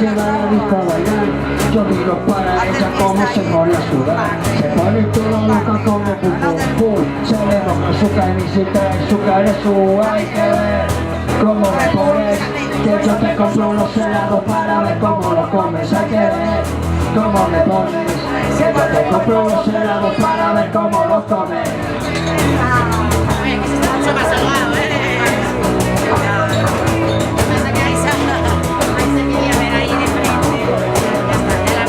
lleva a la disco a bailar. Yo miro para ella como se pone a sudar. Se pone todo loca como pum pum pum. Se le moja su camiseta y su cara su. Hay que ver cómo me pones, que yo te compro unos helados para ver cómo lo comes. Hay que ver cómo me pones, que yo te compro unos helados para ver cómo lo comes. Mucho más salvado, Pasa que ahí se quería ver ahí de frente. Ya la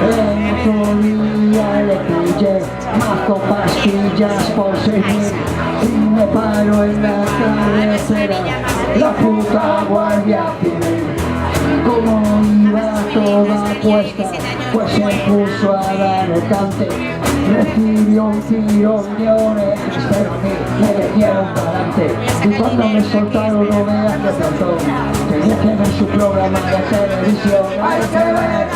El otro día le pillé más pastillas por seguir y me paro en la carretera, la puta guardia civil. Como iba toda puesta, pues se puso a dar el cante. Recibió un tirón de orejas, pero a mí me metieron para adelante. Y cuando me soltaron no veas que plantó. Tenía que ver su programa de televisión. Hay que ver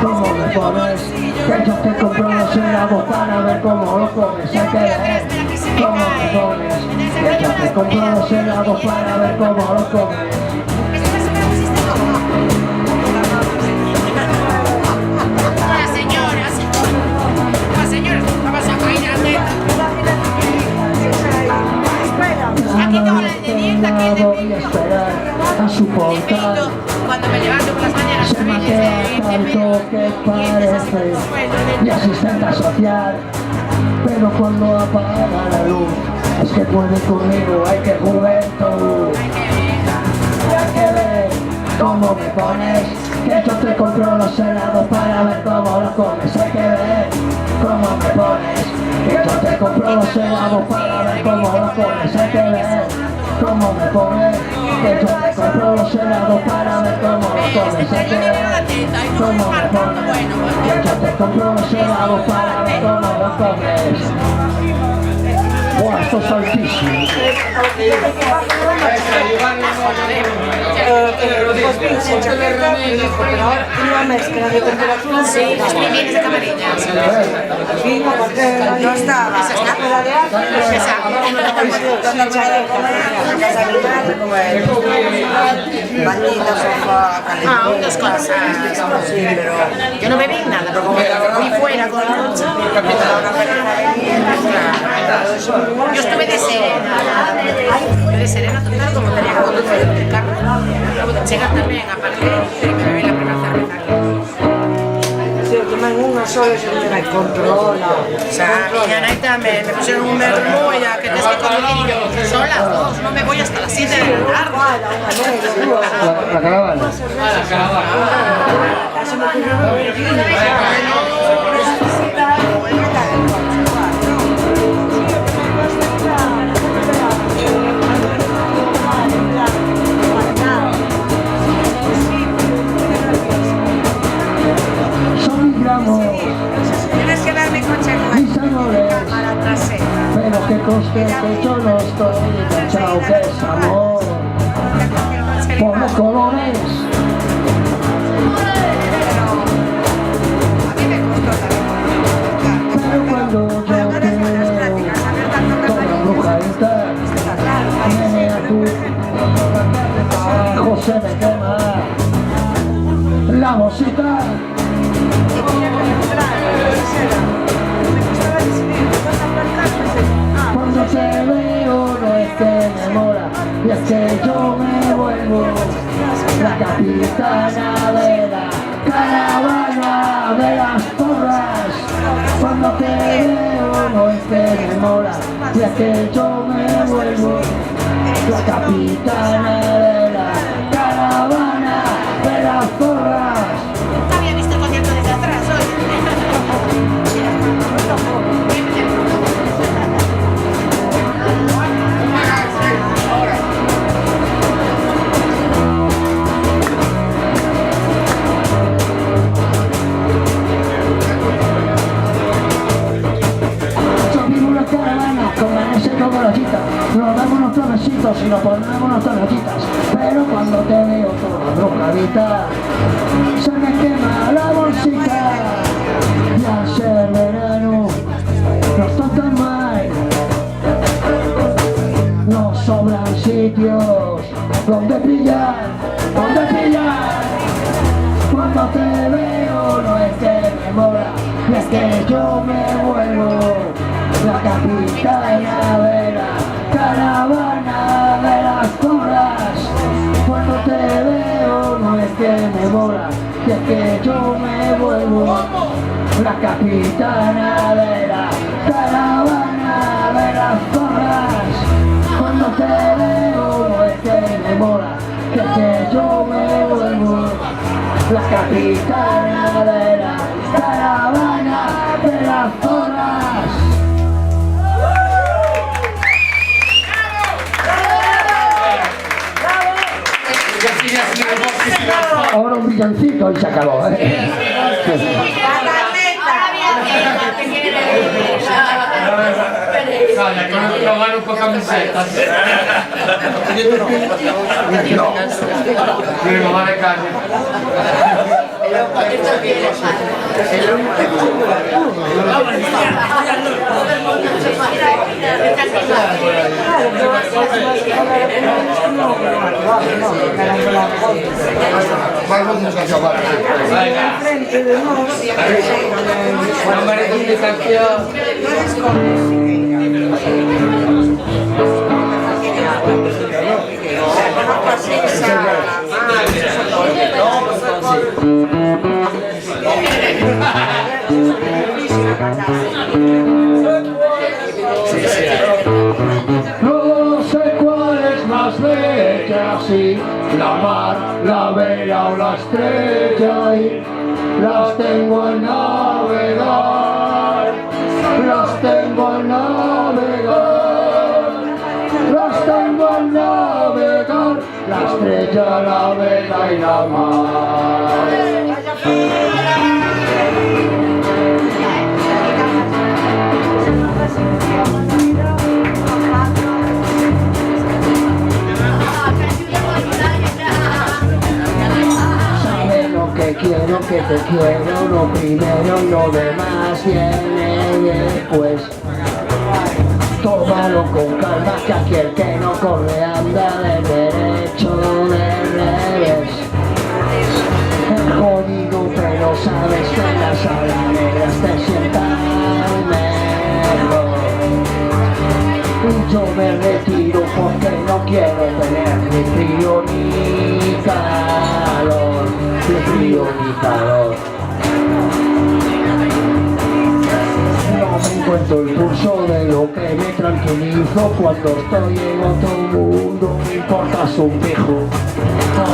cómo me pones, que yo te compro los helados para ver cómo lo comes. Hay que ver cómo me pones, que yo te compro los helados para ver cómo lo comes. Voy a esperar a su portal. Cuando me levanto por las mañanas, se maquea tanto que parece mi asistente social, pero cuando apaga la luz es que puede conmigo. Hay que juventud, hay que ver cómo me pones, que yo te compro los helados para ver cómo lo comes. Hay que ver cómo me pones, que yo te compro los helados para ver cómo lo comes. Hay que ver cómo me pones, que yo te compro los helados para ver cómo lo comes. Hay que ver cómo me pones, que yo te compro los helados para ver cómo lo comes. ¡Buah, esto es altísimo! Pues bien, sin chaqueta, pero ahora una mezcla de temperatura. sí, estoy bien esa camarilla. Vino porque no estaba. Esa está. La de antes, Esa. con chaqueta, bañita, sofá, calentón. Unas cosas. Sí, pero Yo no bebí nada, pero como fui fuera con la noche. Yo estuve de serena. Yo de serena total, como tenía que conducir el carro. Llega también a partir de que me bebí la primera cerveza. sí, toman una sola y se me controla. O sea, mi naita me pusieron un vermú y ya que tienes que conducir y yo, son las 2, no me voy hasta las 7 de la tarde. La caravana. Casi me ocurrió una virginia. Tienes que ver mi coche Mis amores, para trasera. pero que conste que yo no estoy enganchado, que es amor por los colores. Pero cuando yo te veo toda brujadita, viene a tu abajo se me quema la bolsita. Cuando te veo no es que me mola, y es que yo me vuelvo la capitana de la caravana de las porras. Cuando te veo no es que me mola, y es que yo me vuelvo la capitana de la caravana de las porras. Había visto el concierto desde atrás hoy. Nos damos unos tonecitos y nos ponemos unas tonecitas, pero cuando te veo toda brujadita se me quema la bolsita. Y al ser verano no está tan mal, nos sobran sitios donde pillar, donde pillar. que yo me vuelvo la capitana de la caravana de las zorras. Cuando te veo no es que me mola, que yo me vuelvo la capitana de la caravana de las zorras. Cuando te veo no es que me mola, que yo me vuelvo la capitana de la caravana de las zorras. Ahora un villancico y se acabó, Calla, que no trovaron con camisetas. No. Mi mamá de calle. Vamos a acabar. No merece explicación. No sé cuál es más bella, si la mar, la vela o la estrella, y las tengo en navegar, las tengo en navegar, las tengo en navegar, la estrella, la vela y la mar. Quiero que te quiero, lo primero y lo demás viene después. Tómalo con calma, que aquí el que no corre anda de derecho de revés. El jodido pero sabes que en las alamedas te sientas mejor. Y yo me retiro porque no quiero tener ni frío ni calor, ni frío ni calor. No me encuentro el pulso de lo que me tranquilizo cuando estoy en otro mundo, me importas un pijo.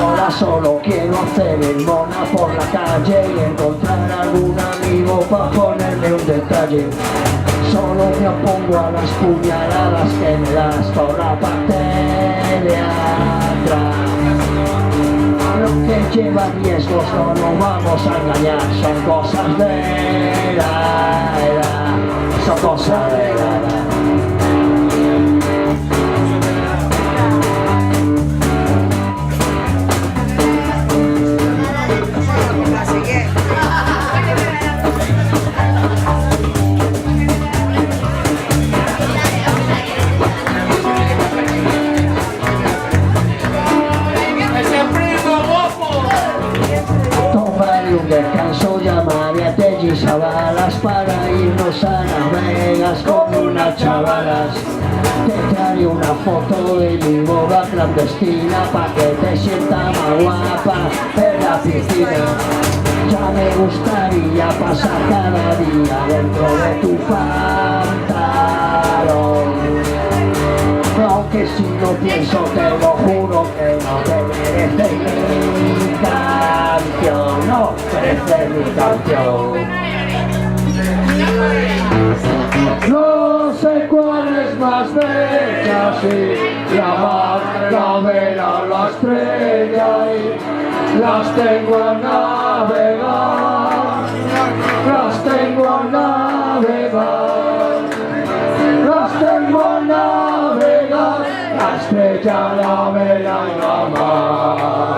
Ahora solo quiero hacer el mona por la calle y encontrar algún amigo para ponerme un detalle. Solo me opongo a las puñaladas que me das por la parte de atrás. Lo que lleva riesgos no nos vamos a engañar, son cosas de la edad, son cosas de la edad. Un descanso, llamaré a Tellis a balas para irnos a Navegas con unas chavalas. Te traeré una foto de mi boda clandestina pa' que te sientas más guapa en la piscina. Ya me gustaría pasar cada día dentro de tu pantalón. Aunque si lo pienso te lo juro que no te mereces mi canción, no mereces mi canción. No sé cuál es más bella, si la mar, la vela o la estrella, y las tengo a navegar, las tengo a navegar, las tengo a navegar, la estrella, la vela y la mar.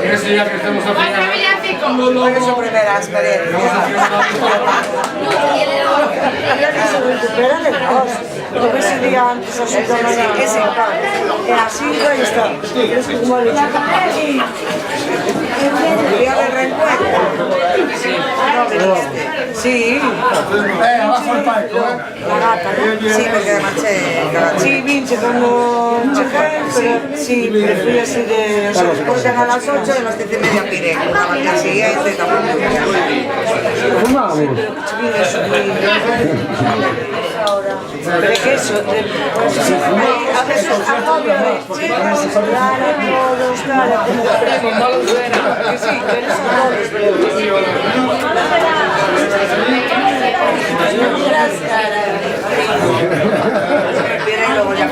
Eso ya que estamos a final. Por eso primera experiencia. había que se recupera de dos. Porque ese día antes así también ese carro. Así ahí está. Es como el día del reencuentro. Sí. Abajo el palco, La gata, ¿no? Sí, porque además Sí, vinche como cheque, pero sí, pero fui así de... porque a las 8 y a las 7:30 pide, al día siguiente tampoco. Fumamos. Pero es que eso, a veces agobia de chicas, claro, todos, claro, como malos suena, que sí, que eres todos, pero... Luego ya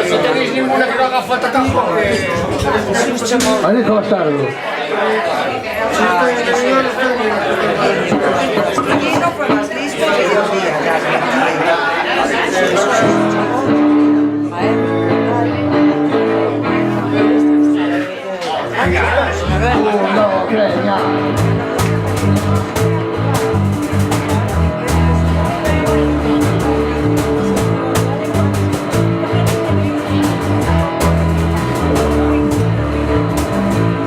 No tenéis ninguna que no haga falta tampoco. Alejo Bastardo. y no fue más listo que Dios días. Uno, tres, ya.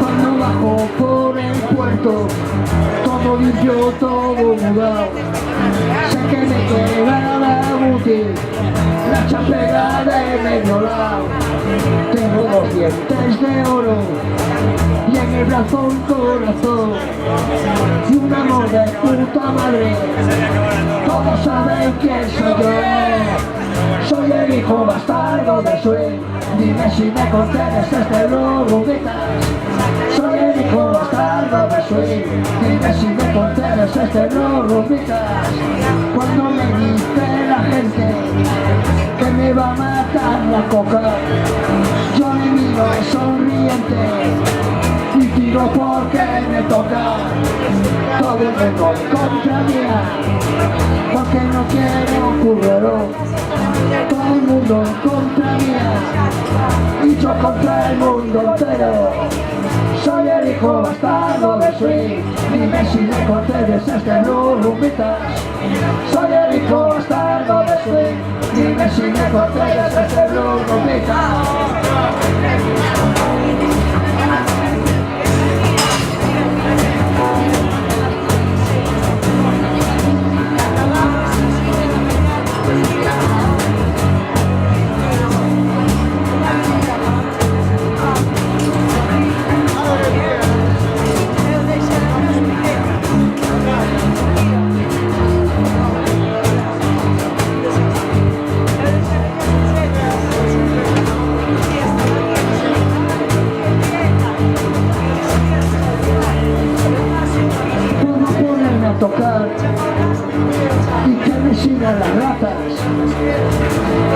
Cuando bajo por el puerto, todo limpio, todo mudado. Sé que me queda la útil, la chapela de medio lado. Tengo 2 dientes de oro y en el brazo un corazón y un amor de puta madre. Todos saben quién soy yo. Soy el hijo bastardo de Swing. Dime si me concedes este rubitas. Soy el hijo bastardo de Swing. Dime si me concedes este rubitas. Cuando me dice la gente que me va a matar la coca, yo le miro sonriente y tiro porque me toca. Todo el mundo en contra mía, porque no quiero currero. Todo el mundo en contra mía y yo contra el mundo entero. Soy el hijo bastardo de Swing. Dime si me concedes este rumbitas. Soy el hijo bastardo de Swing. Dime si me concedes este rumbitas. Tocar y que me sigan las ratas.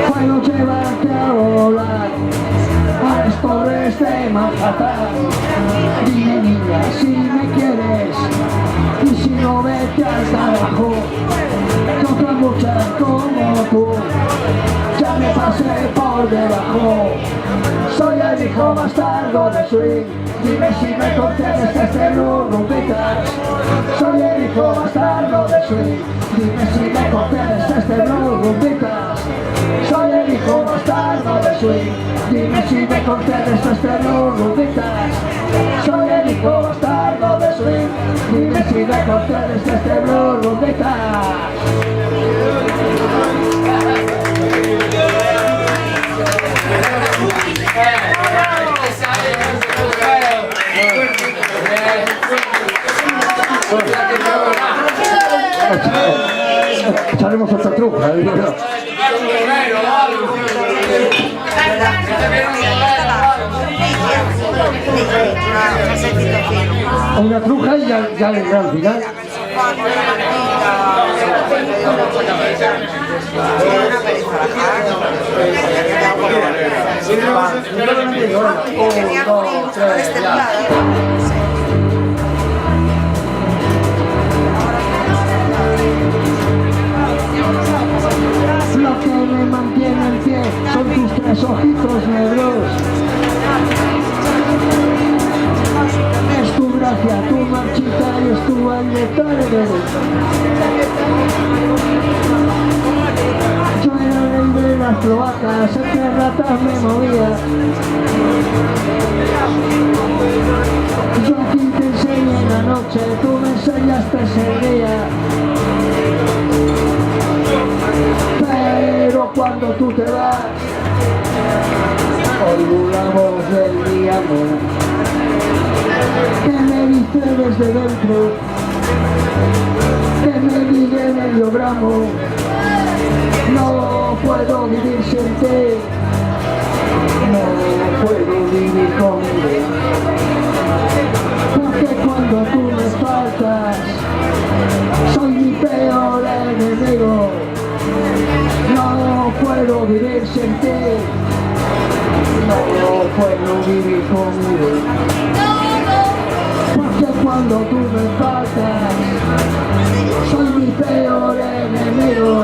Puedo llevarte a volar a las torres de Manhattan. Dime niña si me quieres y si no vete al carajo. Que otras muchas como tú ya me pasé por debajo. Soy el hijo bastardo de Swing. Dime si me concedes este rumbitas. Soy el hijo bastardo de Swing. Dime si me concedes este rumbitas. Soy el hijo bastardo de Swing. Dime si me concedes este rumbitas. Soy el hijo bastardo de Swing. Dime si me concedes este rumbitas. Echaremos otra truca, digo yo. Una truja y ya le al final. Lo que me mantiene en pie son tus 3 ojitos negros. Es tu gracia, tu marchita y es tu baile tarde. Yo era el rey de las cloacas, entre ratas me movía. Yo aquí te enseñé la noche, tú me enseñaste ese día. Pero cuando tú te vas, olvidamos del día, amor. Que me dice desde dentro, que me dice medio gramo. No puedo vivir sin ti, no puedo vivir conmigo. Porque cuando tú me faltas, soy mi peor enemigo. No puedo vivir sin ti, no puedo vivir conmigo. Porque cuando tú me faltas, soy mi peor enemigo.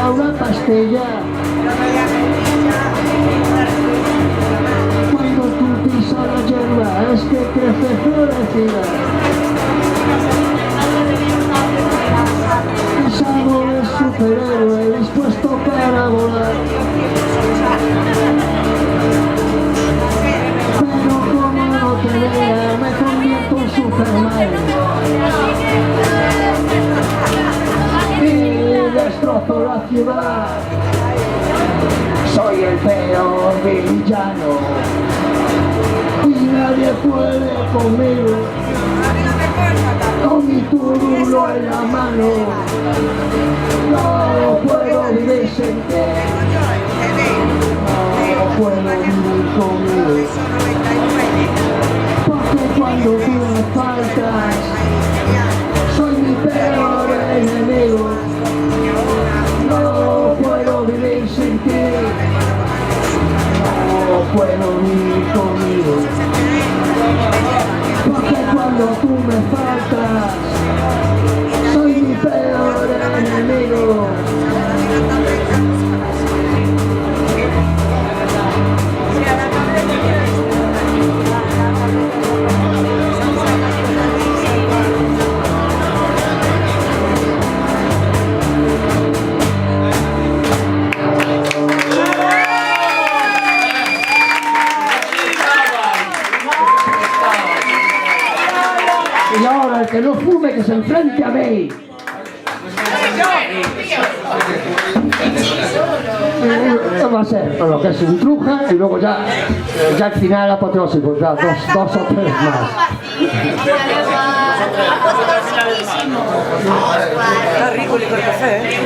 Una pastilla. Cuando tú pisas la hierba es que crece florecida. Es algo de superhéroe dispuesto para volar. Pero como no te vea me convierto en Superman. Destrozo la ciudad, soy el peor villano y nadie puede conmigo, con mi turulo en la mano, no puedo vivir sin ti, no puedo vivir conmigo, porque cuando tú me faltas, soy mi peor enemigo. No puedo vivir sin ti, no puedo vivir conmigo, porque cuando tú me faltas, soy mi peor enemigo. Y ahora el que no fume que se enfrente a mí. Va a ser lo que es un truja y luego ya al final apoteósico, ya dos o tres más. Está rico el licor café, ¿eh?